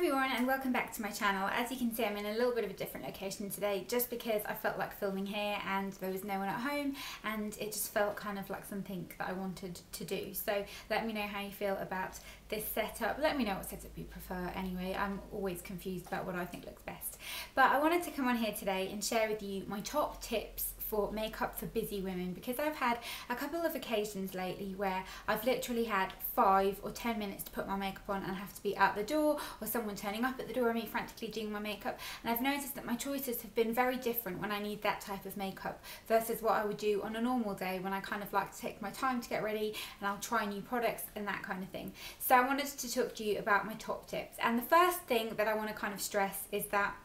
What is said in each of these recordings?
everyone and welcome back to my channel. As you can see, I'm in a little bit of a different location today just because I felt like filming here and there was no one at home and it just felt kind of like something that I wanted to do. So let me know how you feel about this setup. Let me know what setup you prefer anyway. I'm always confused about what I think looks best. But I wanted to come on here today and share with you my top tips for makeup for busy women, because I've had a couple of occasions lately where I've literally had 5 or 10 minutes to put my makeup on and have to be out the door, or someone turning up at the door and me frantically doing my makeup, and I've noticed that my choices have been very different when I need that type of makeup versus what I would do on a normal day when I kind of like to take my time to get ready and I'll try new products and that kind of thing. So I wanted to talk to you about my top tips, and the first thing that I want to kind of stress is that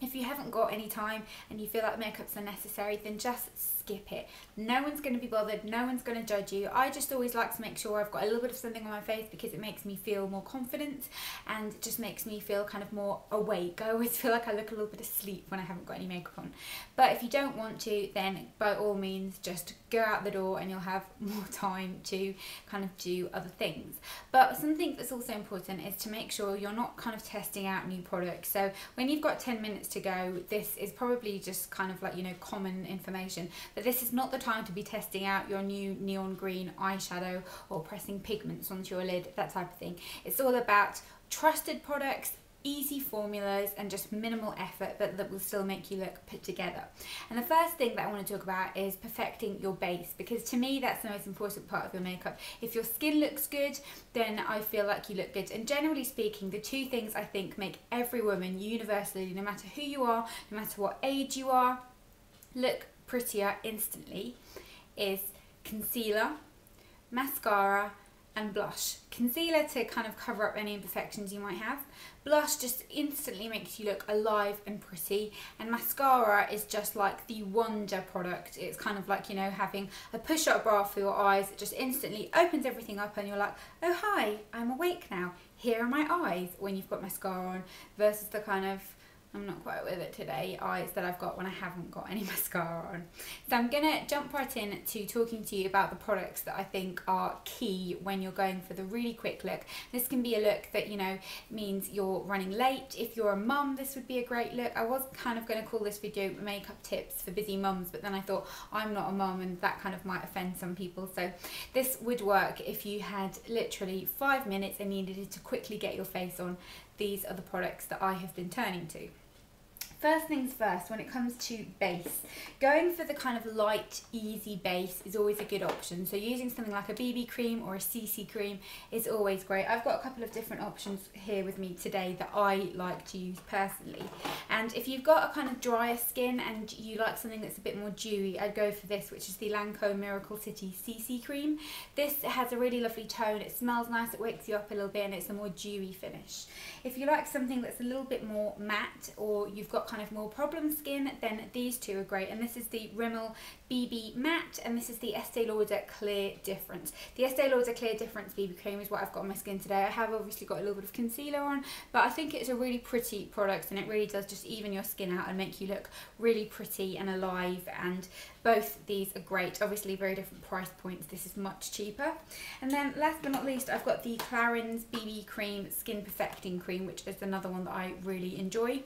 if you haven't got any time and you feel like makeup's unnecessary, then just skip it. No one's going to be bothered, no one's going to judge you. I just always like to make sure I've got a little bit of something on my face because it makes me feel more confident and it just makes me feel kind of more awake. I always feel like I look a little bit asleep when I haven't got any makeup on. But if you don't want to, then by all means just go out the door and you'll have more time to kind of do other things. But something that's also important is to make sure you're not kind of testing out new products. So when you've got 10 minutes to go, this is probably just kind of like, you know, common information, but this is not the time to be testing out your new neon green eyeshadow or pressing pigments onto your lid, that type of thing. It's all about trusted products, easy formulas, and just minimal effort, but that will still make you look put together. And the first thing that I want to talk about is perfecting your base, because to me that's the most important part of your makeup. If your skin looks good, then I feel like you look good. And generally speaking, the two things I think make every woman universally, no matter who you are, no matter what age you are, look prettier instantly is concealer, mascara, and blush. Concealer to kind of cover up any imperfections you might have. Blush just instantly makes you look alive and pretty, and mascara is just like the wonder product. It's kind of like, you know, having a push-up bra for your eyes. It just instantly opens everything up and you're like, oh hi, I'm awake now. Here are my eyes when you've got mascara on, versus the kind of, I'm not quite with it today, eyes that I've got when I haven't got any mascara on. So I'm going to jump right in to talking to you about the products that I think are key when you're going for the really quick look. This can be a look that, you know, means you're running late. If you're a mum, this would be a great look. I was kind of going to call this video makeup tips for busy mums, but then I thought I'm not a mum and that kind of might offend some people. So this would work if you had literally 5 minutes and you needed to quickly get your face on. These are the products that I have been turning to. First things first, when it comes to base, going for the kind of light, easy base is always a good option. So using something like a BB cream or a CC cream is always great. I've got a couple of different options here with me today that I like to use personally. And if you've got a kind of drier skin and you like something that's a bit more dewy, I'd go for this, which is the Lancome Miracle City CC cream. This has a really lovely tone, it smells nice, it wakes you up a little bit, and it's a more dewy finish. If you like something that's a little bit more matte, or you've got kind of more problem skin, then these two are great. And this is the Rimmel BB Matte, and this is the Estee Lauder Clear Difference. The Estee Lauder Clear Difference BB cream is what I've got on my skin today. I have obviously got a little bit of concealer on, but I think it's a really pretty product, and it really does just even your skin out and make you look really pretty and alive. And both these are great. Obviously very different price points. This is much cheaper. And then last but not least, I've got the Clarins BB Cream Skin Perfecting Cream, which is another one that I really enjoy.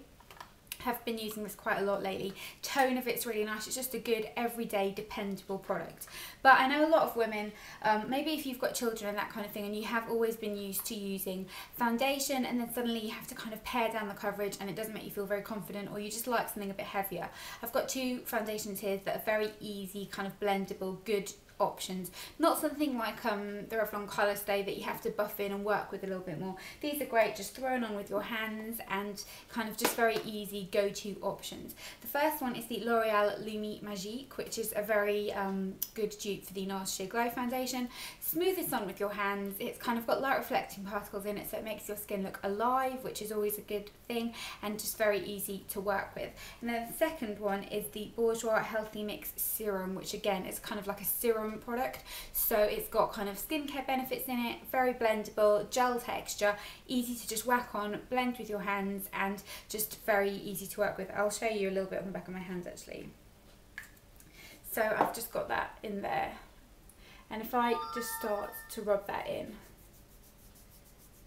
Have been using this quite a lot lately. Tone of it's really nice. It's just a good everyday dependable product. But I know a lot of women, maybe if you've got children and that kind of thing, and you have always been used to using foundation, and then suddenly you have to kind of pare down the coverage and it doesn't make you feel very confident, or you just like something a bit heavier. I've got two foundations here that are very easy, kind of blendable, good options. Not something like the Revlon Colour Stay that you have to buff in and work with a little bit more. These are great just thrown on with your hands and kind of just very easy go-to options. The first one is the L'Oreal Lumi Magique, which is a very good dupe for the NARS Sheer Glow foundation. Smooth this on with your hands. It's kind of got light reflecting particles in it, so it makes your skin look alive, which is always a good thing, and just very easy to work with. And then the second one is the Bourjois Healthy Mix Serum, which again is kind of like a serum product, so it's got kind of skincare benefits in it, very blendable, gel texture, easy to just whack on, blend with your hands, and just very easy to work with. I'll show you a little bit on the back of my hands actually. So I've just got that in there, and if I just start to rub that in,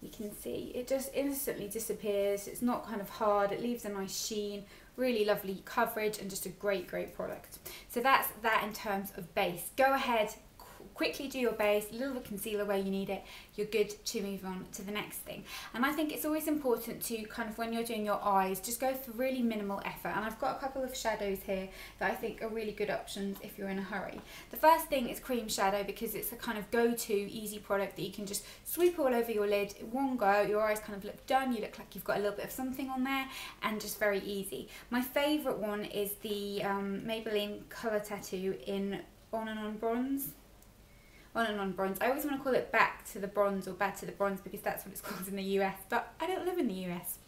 You can see it just instantly disappears. It's not kind of hard, it leaves a nice sheen, really lovely coverage, and just a great product. So that's that in terms of base. Go ahead, quickly do your base, a little bit of concealer where you need it, you're good to move on to the next thing. And I think it's always important to kind of, when you're doing your eyes, just go for really minimal effort. And I've got a couple of shadows here that I think are really good options if you're in a hurry. The first thing is cream shadow, because it's a kind of go-to easy product that you can just sweep all over your lid in one go. Your eyes kind of look done, you look like you've got a little bit of something on there, and just very easy. My favourite one is the Maybelline Colour Tattoo in On and On Bronze. On and On Bronze. I always want to call it Back to the Bronze or Back to the Bronze because that's what it's called in the US, but I don't live in the US.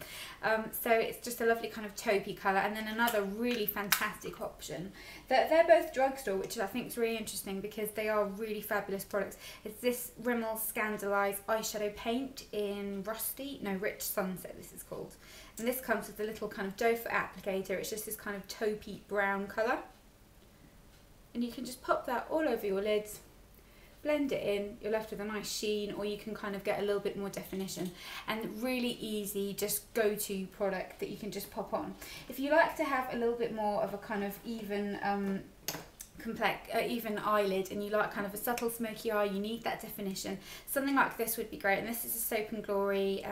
So it's just a lovely kind of taupey colour. And then another really fantastic option. They're both drugstore, which I think is really interesting because they are really fabulous products. It's this Rimmel Scandaleyes eyeshadow paint in Rich Sunset, this is called. And this comes with a little kind of doe foot applicator. It's just this kind of taupey brown colour. And you can just pop that all over your lids, blend it in, you're left with a nice sheen, or you can kind of get a little bit more definition. And really easy, just go-to product that you can just pop on. If you like to have a little bit more of a kind of even even eyelid, and you like kind of a subtle smoky eye, you need that definition, something like this would be great. And this is a Soap and Glory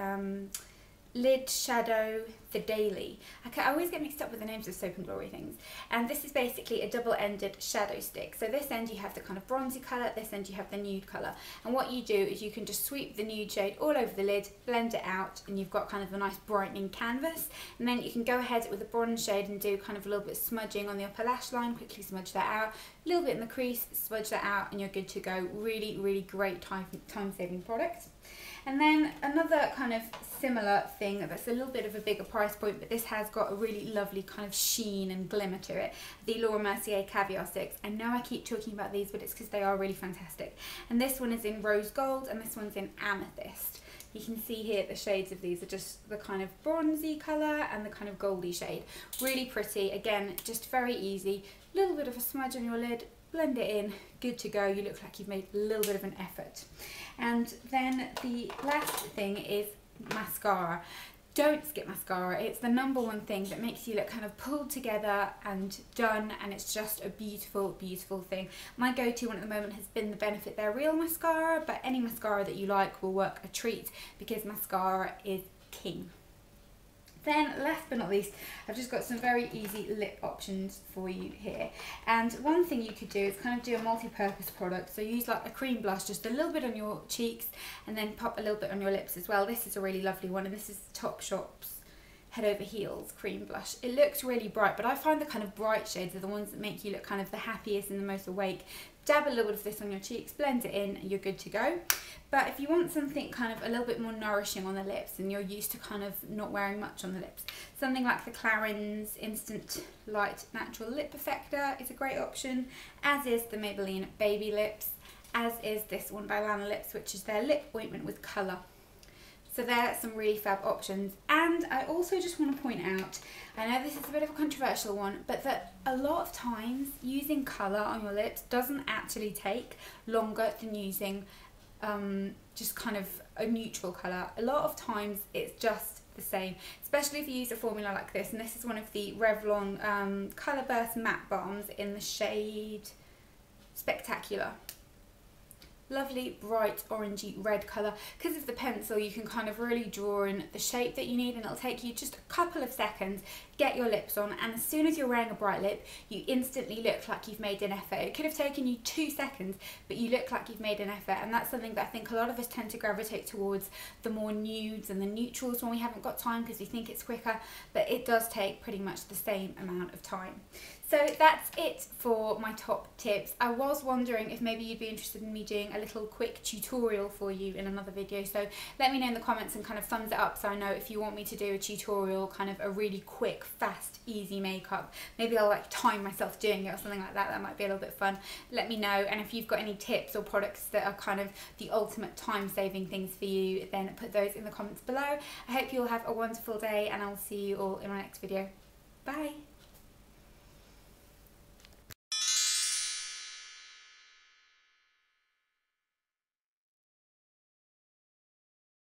lid shadow the Daily. I always get mixed up with the names of Soap and Glory things. And this is basically a double-ended shadow stick. So this end you have the kind of bronzy colour, this end you have the nude colour. And what you do is you can just sweep the nude shade all over the lid, blend it out, and you've got kind of a nice brightening canvas. And then you can go ahead with the bronze shade and do kind of a little bit of smudging on the upper lash line, quickly smudge that out, a little bit in the crease, smudge that out, and you're good to go. Really great time-saving product. And then another kind of similar thing that's a little bit of a bigger price point, but this has got a really lovely kind of sheen and glimmer to it. The Laura Mercier Caviar Sticks. I know I keep talking about these, but it's because they are really fantastic. And this one is in rose gold, and this one's in amethyst. You can see here the shades of these are just the kind of bronzy colour and the kind of goldy shade. Really pretty. Again, just very easy. A little bit of a smudge on your lid, blend it in, good to go. You look like you've made a little bit of an effort. And then the last thing is mascara. Don't skip mascara. It's the #1 thing that makes you look kind of pulled together and done, and it's just a beautiful thing. My go-to one at the moment has been the Benefit They're Real mascara, but any mascara that you like will work a treat because mascara is king. Then last but not least, I've just got some very easy lip options for you here. And one thing you could do is kind of do a multi-purpose product. So use like a cream blush, just a little bit on your cheeks, and then pop a little bit on your lips as well. This is a really lovely one, and this is Topshop's Head Over Heels cream blush. It looks really bright, but I find the kind of bright shades are the ones that make you look kind of the happiest and the most awake. Dab a little bit of this on your cheeks, blend it in, and you're good to go. But if you want something kind of a little bit more nourishing on the lips, and you're used to kind of not wearing much on the lips, something like the Clarins Instant Light Natural Lip Perfector is a great option, as is the Maybelline Baby Lips, as is this one by Lanolips, which is their lip ointment with colour. So there are some really fab options. And I also just want to point out, I know this is a bit of a controversial one, but that a lot of times using colour on your lips doesn't actually take longer than using just kind of a neutral colour. A lot of times it's just the same, especially if you use a formula like this. And this is one of the Revlon Colour Burst Matte Balms in the shade Spectacular. Lovely bright orangey red colour. Because of the pencil you can kind of really draw in the shape that you need, and it'll take you just a couple of seconds, get your lips on, and as soon as you're wearing a bright lip you instantly look like you've made an effort. It could have taken you 2 seconds, but you look like you've made an effort. And that's something that I think a lot of us tend to gravitate towards, the more nudes and the neutrals when we haven't got time because we think it's quicker, but it does take pretty much the same amount of time. So that's it for my top tips. I was wondering if maybe you'd be interested in me doing a little quick tutorial for you in another video. So let me know in the comments and kind of thumbs it up so I know if you want me to do a tutorial, kind of a really quick, fast, easy makeup. Maybe I'll like time myself doing it or something like that. That might be a little bit fun. Let me know. And if you've got any tips or products that are kind of the ultimate time-saving things for you, then put those in the comments below. I hope you all have a wonderful day, and I'll see you all in my next video. Bye!